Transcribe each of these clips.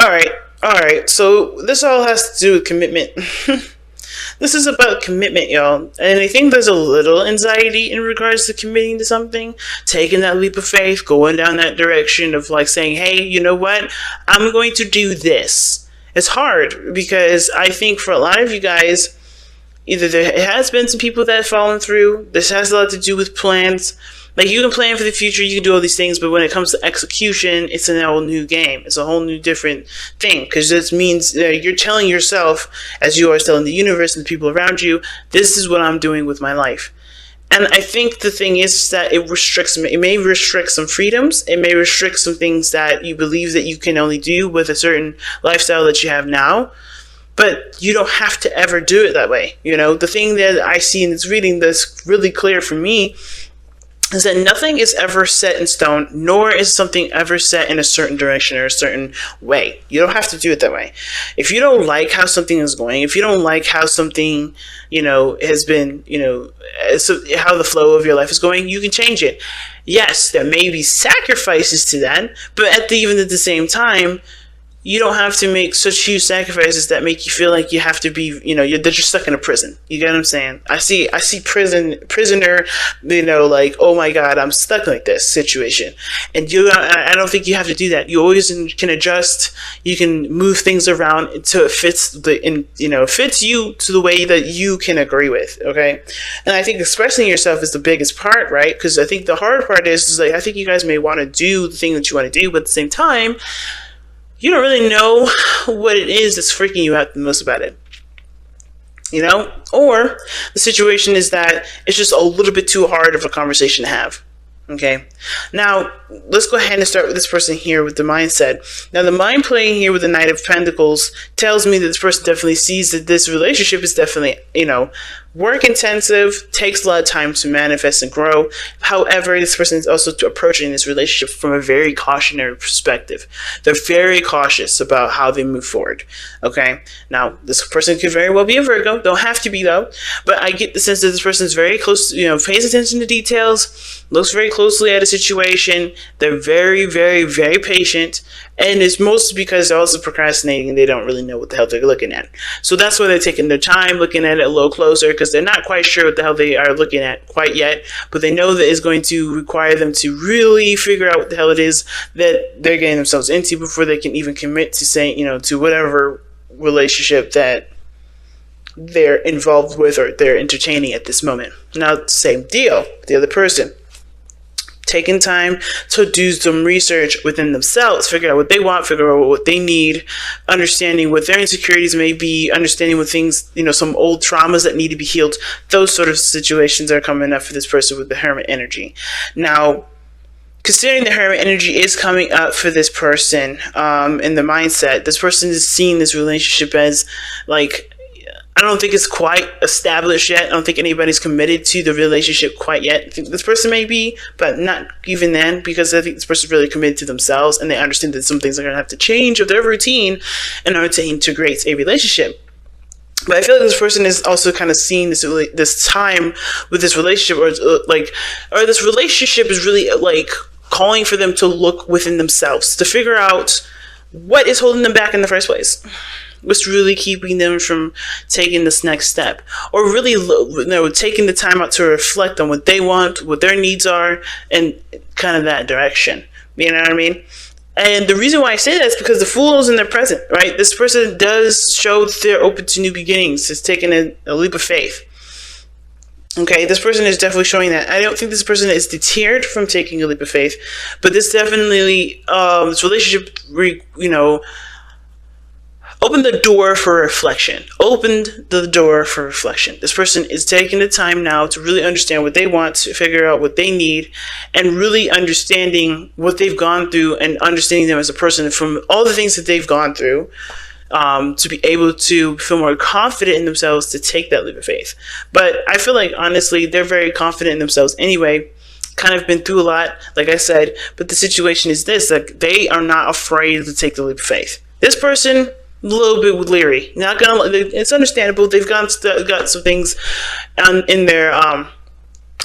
All right, all right. So this all has to do with commitment. This is about commitment, y'all. And I think there's a little anxiety in regards to committing to something, taking that leap of faith, going down that direction of like saying, hey, you know what? I'm going to do this. It's hard because I think for a lot of you guys, either there has been some people that have fallen through. This has a lot to do with plans. Like, you can plan for the future, you can do all these things, but when it comes to execution, it's a whole new game. It's a whole new different thing, because this means you're telling yourself, as you are telling the universe and the people around you, this is what I'm doing with my life. And I think the thing is that it may restrict some freedoms. It may restrict some things that you believe that you can only do with a certain lifestyle that you have now. But you don't have to ever do it that way. You know, the thing that I see in this reading that's really clear for me is that nothing is ever set in stone, nor is something ever set in a certain direction or a certain way. You don't have to do it that way. If you don't like how something is going, if you don't like how something, has been, how the flow of your life is going, you can change it. Yes, there may be sacrifices to that, but even at the same time, you don't have to make such huge sacrifices that make you feel like you have to be, that you're stuck in a prison. You get what I'm saying? I see prisoner, like, oh my God, I'm stuck like this situation. And I don't think you have to do that. You always can adjust. You can move things around until it fits fits you to the way that you can agree with. Okay. And I think expressing yourself is the biggest part, right? Because I think the hard part is like, I think you guys may want to do the thing that you want to do, but at the same time, you don't really know what it is that's freaking you out the most about it. Or the situation is that it's just a little bit too hard of a conversation to have. Okay. Now, let's go ahead and start with this person here with the mindset. Now, the mind playing here with the Knight of Pentacles tells me that this person definitely sees that this relationship is definitely, work intensive, takes a lot of time to manifest and grow. However, this person is also approaching this relationship from a very cautionary perspective. They're very cautious about how they move forward. Okay. Now, this person could very well be a Virgo. Don't have to be though. But I get the sense that this person is very close, pays attention to details, looks very closely at a situation. They're very, very, very patient. And it's mostly because they're also procrastinating and they don't really know what the hell they're looking at. So that's why they're taking their time looking at it a little closer, because they're not quite sure what the hell they are looking at quite yet. But they know that it's going to require them to really figure out what the hell it is that they're getting themselves into before they can even commit to saying, to whatever relationship that they're involved with or they're entertaining at this moment. Now, same deal, the other person. Taking time to do some research within themselves, figure out what they want, figure out what they need, understanding what their insecurities may be, understanding what things, some old traumas that need to be healed. Those sort of situations are coming up for this person with the Hermit energy. Now, considering the Hermit energy is coming up for this person in the mindset, this person is seeing this relationship as like, I don't think it's quite established yet. I don't think anybody's committed to the relationship quite yet. I think this person may be, but not even then, because I think this person's really committed to themselves and they understand that some things are going to have to change of their routine in order to integrate a relationship. But I feel like this person is also kind of seeing this time with this relationship, or this relationship is really like calling for them to look within themselves to figure out what is holding them back in the first place. What's really keeping them from taking this next step, or really, taking the time out to reflect on what they want, what their needs are, and kind of that direction. You know what I mean? And the reason why I say that is because the Fool is in their present, right? This person does show that they're open to new beginnings. It's taking a leap of faith. Okay, this person is definitely showing that. I don't think this person is deterred from taking a leap of faith, but this definitely, this relationship, opened the door for reflection. This person is taking the time now to really understand what they want, to figure out what they need, and really understanding what they've gone through and understanding them as a person from all the things that they've gone through, to be able to feel more confident in themselves to take that leap of faith. But I feel like, honestly, they're very confident in themselves anyway. Kind of been through a lot, like I said, but the situation is this, like, they are not afraid to take the leap of faith. This person, a little bit leery. It's understandable. They've got some things in their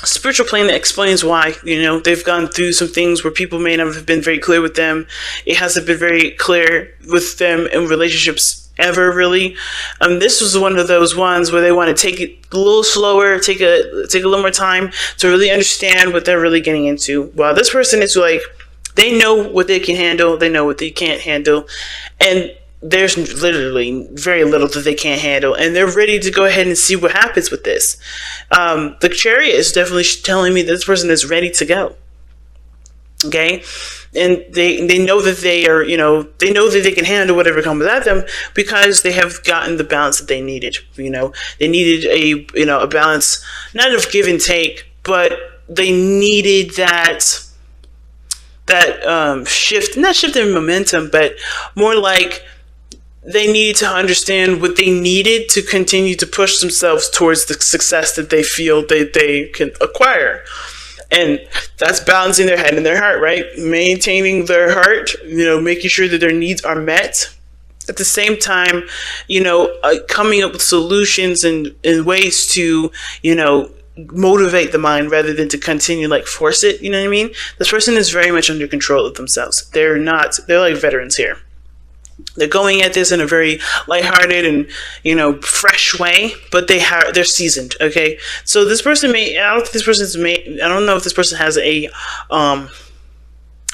spiritual plane that explains why. They've gone through some things where people may not have been very clear with them. It hasn't been very clear with them in relationships ever, really. This was one of those ones where they want to take it a little slower, take a little more time to really understand what they're really getting into. While this person is like, they know what they can handle, they know what they can't handle, and there's literally very little that they can't handle, and they're ready to go ahead and see what happens with this. The Chariot is definitely telling me that this person is ready to go. Okay, and they know that they are, they know that they can handle whatever comes at them because they have gotten the balance that they needed. They needed a balance, not of give and take, but they needed that shift, not shift in momentum, but more like they needed to understand what they needed to continue to push themselves towards the success that they feel that they can acquire. And that's balancing their head and their heart, right? Maintaining their heart, making sure that their needs are met. At the same time, coming up with solutions and ways to, motivate the mind rather than to continue force it. You know what I mean? This person is very much under control of themselves. They're like veterans here. They're going at this in a very lighthearted and, fresh way, but they're seasoned. Okay. So this person I don't know if this person has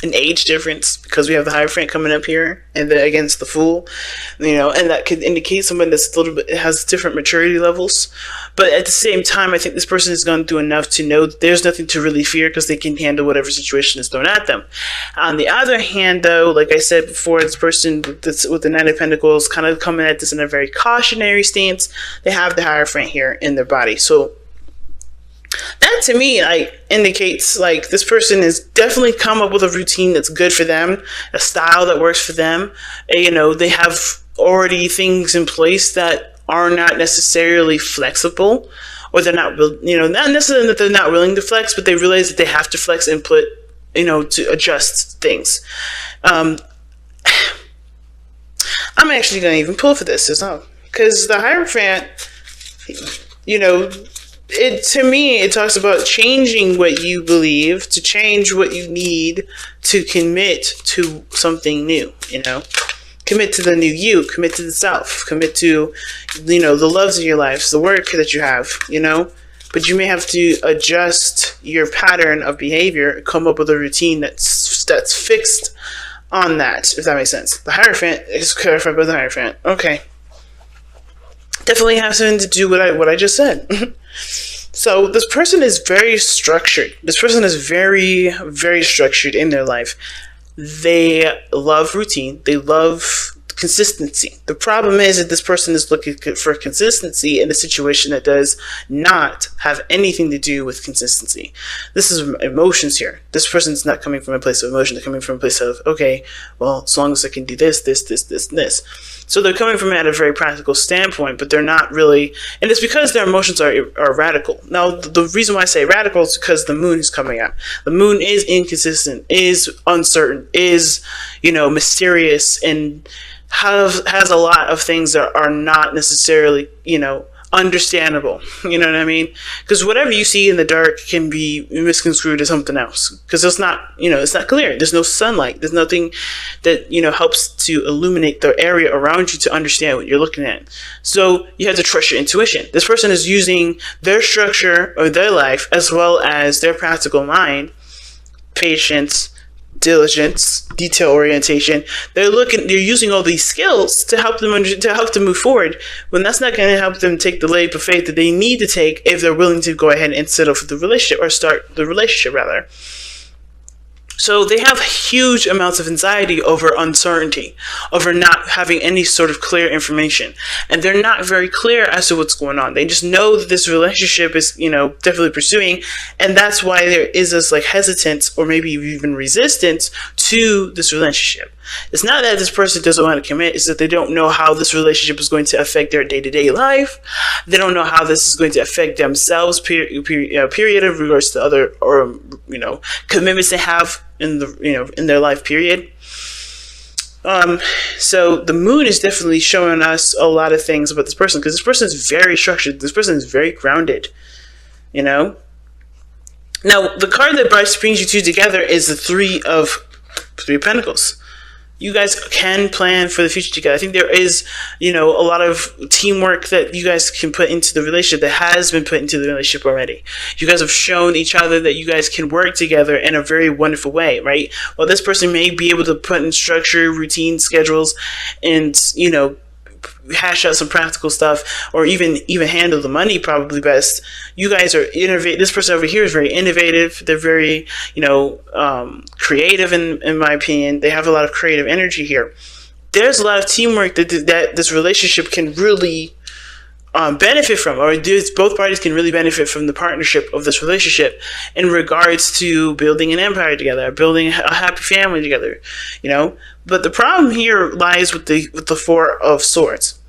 an age difference, because we have the Hierophant coming up here and then against the Fool, and that could indicate someone that's a little bit has different maturity levels. But at the same time, I think this person has gone through enough to know that there's nothing to really fear because they can handle whatever situation is thrown at them. On the other hand, though, like I said before, this person that's with the Knight of Pentacles kind of coming at this in a very cautionary stance. They have the Hierophant here in their body. So that to me indicates this person has definitely come up with a routine that's good for them, a style that works for them. They have already things in place that are not necessarily flexible, or they're not, not necessarily that they're not willing to flex, but they realize that they have to flex and put, to adjust things. I'm actually going to even pull for this as well, because the Hierophant, to me, it talks about changing what you believe, to change what you need to commit to something new, Commit to the new you, commit to the self, commit to, the loves of your life, the work that you have, But you may have to adjust your pattern of behavior, come up with a routine that's fixed on that, if that makes sense. The Hierophant is clarified by the Hierophant. Okay. Definitely has something to do with what I just said. So this person is very structured. This person is very, very structured in their life. They love routine. They love consistency. The problem is that this person is looking for consistency in a situation that does not have anything to do with consistency. This is emotions here. This person's not coming from a place of emotion. They're coming from a place of, okay, well, as long as I can do this, this, this, this, and this. So they're coming from it at a very practical standpoint, but they're not really, and it's because their emotions are radical. Now, the reason why I say radical is because the moon is coming up. The moon is inconsistent, is uncertain, is, mysterious, and has a lot of things that are not necessarily, understandable. You know what I mean? Because whatever you see in the dark can be misconstrued as something else. Because it's not, it's not clear. There's no sunlight. There's nothing that, helps to illuminate the area around you to understand what you're looking at. So you have to trust your intuition. This person is using their structure of their life as well as their practical mind, patience, diligence, detail orientation. They're using all these skills to help them move forward, when that's not going to help them take the leap of faith that they need to take if they're willing to go ahead and settle for the relationship, or start the relationship rather. So they have huge amounts of anxiety over uncertainty, over not having any sort of clear information. And they're not very clear as to what's going on. They just know that this relationship is, definitely pursuing. And that's why there is this hesitance, or maybe even resistance to this relationship. It's not that this person doesn't want to commit. It's that they don't know how this relationship is going to affect their day-to-day life. They don't know how this is going to affect themselves, period, in regards to other, or, commitments they have in their life, period. So the moon is definitely showing us a lot of things about this person, because this person is very structured. This person is very grounded, Now, the card that brings you two together is the Three of Pentacles. You guys can plan for the future together. I think there is, a lot of teamwork that you guys can put into the relationship that has been put into the relationship already. You guys have shown each other that you guys can work together in a very wonderful way, right? Well, this person may be able to put in structure, routine, schedules, and, hash out some practical stuff, or even handle the money probably best. You guys are innovative. This person over here is very innovative. They're very creative in my opinion. They have a lot of creative energy here. There's a lot of teamwork that this relationship can really benefit from, or both parties can really benefit from the partnership of this relationship in regards to building an empire together, building a happy family together, But the problem here lies with the Four of Swords.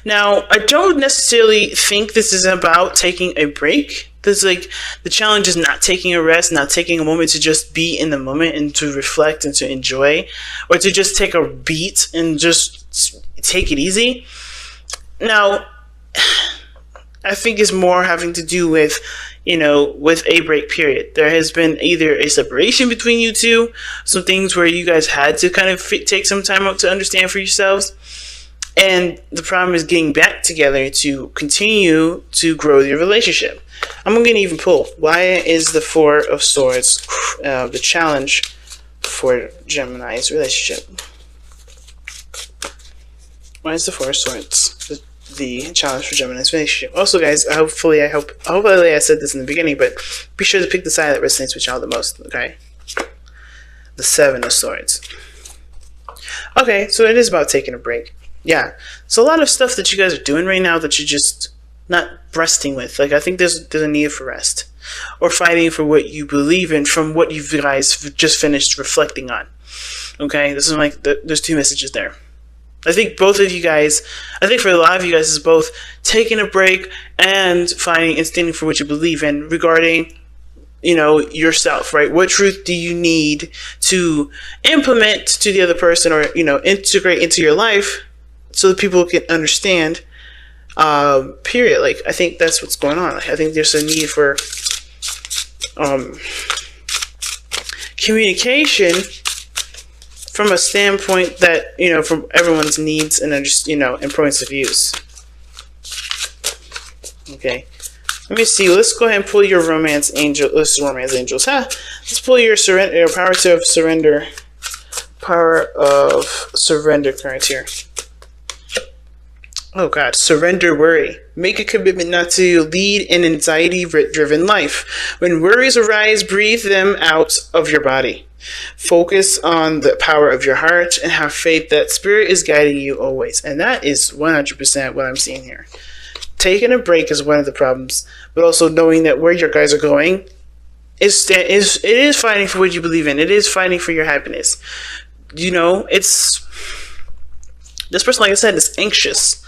Now, I don't necessarily think this is about taking a break. The challenge is not taking a rest, not taking a moment to just be in the moment and to reflect and to enjoy, or to just take a beat and just take it easy. Now, I think it's more having to do with, with a break period. There has been either a separation between you two, some things where you guys had to kind of take some time out to understand for yourselves. And the problem is getting back together to continue to grow your relationship. I'm going to even pull. Why is the Four of Swords the challenge for Gemini's relationship? Why is the Four of Swords the challenge for Gemini's relationship? Also, guys, hopefully I said this in the beginning, but be sure to pick the side that resonates with y'all the most, okay? The Seven of Swords. Okay, so it is about taking a break. Yeah, so a lot of stuff that you guys are doing right now that you're just not resting with. I think there's a need for rest, or fighting for what you believe in from what you guys just finished reflecting on. Okay, this is there's two messages there. I think both of you guys, I think for a lot of you guys, is both taking a break and fighting and standing for what you believe in regarding, yourself, right? What truth do you need to implement to the other person, or, integrate into your life so that people can understand, period. I think that's what's going on. I think there's a need for communication from a standpoint that, from everyone's needs and, and points of views. Okay. Let me see. Let's go ahead and pull your romance angel. Let's romance angels. Let's pull your power of surrender. Power of surrender card here. Oh God, surrender worry. Make a commitment not to lead an anxiety-driven life. When worries arise, breathe them out of your body. Focus on the power of your heart and have faith that Spirit is guiding you always. And that is 100% what I'm seeing here. Taking a break is one of the problems, but also knowing that where your guys are going it is fighting for what you believe in. It is fighting for your happiness. It's this person, like I said, is anxious.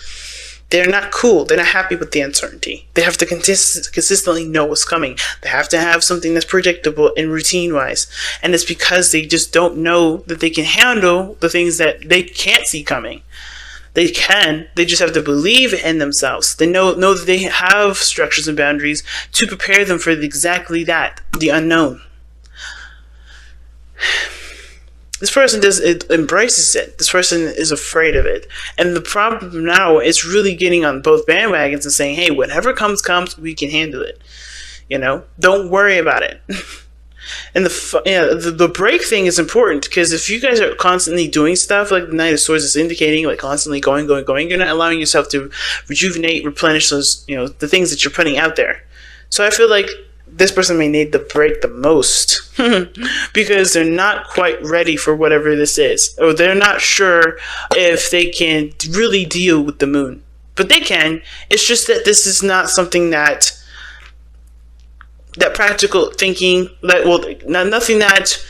They're not cool. They're not happy with the uncertainty. They have to consistently know what's coming. They have to have something that's predictable and routine-wise. And it's because they just don't know that they can handle the things that they can't see coming. They can. They just have to believe in themselves. They know that they have structures and boundaries to prepare them for exactly that, the unknown. This person embraces it. This person is afraid of it. And the problem now is really getting on both bandwagons and saying, hey, whatever comes, we can handle it. Don't worry about it. And the break thing is important, because if you guys are constantly doing stuff like the Knight of Swords is indicating, constantly going, you're not allowing yourself to rejuvenate, replenish those, the things that you're putting out there. So I feel like this person may need the break the most because they're not quite ready for whatever this is, or they're not sure if they can really deal with the moon. But they can. It's just that this is not something that practical thinking, nothing that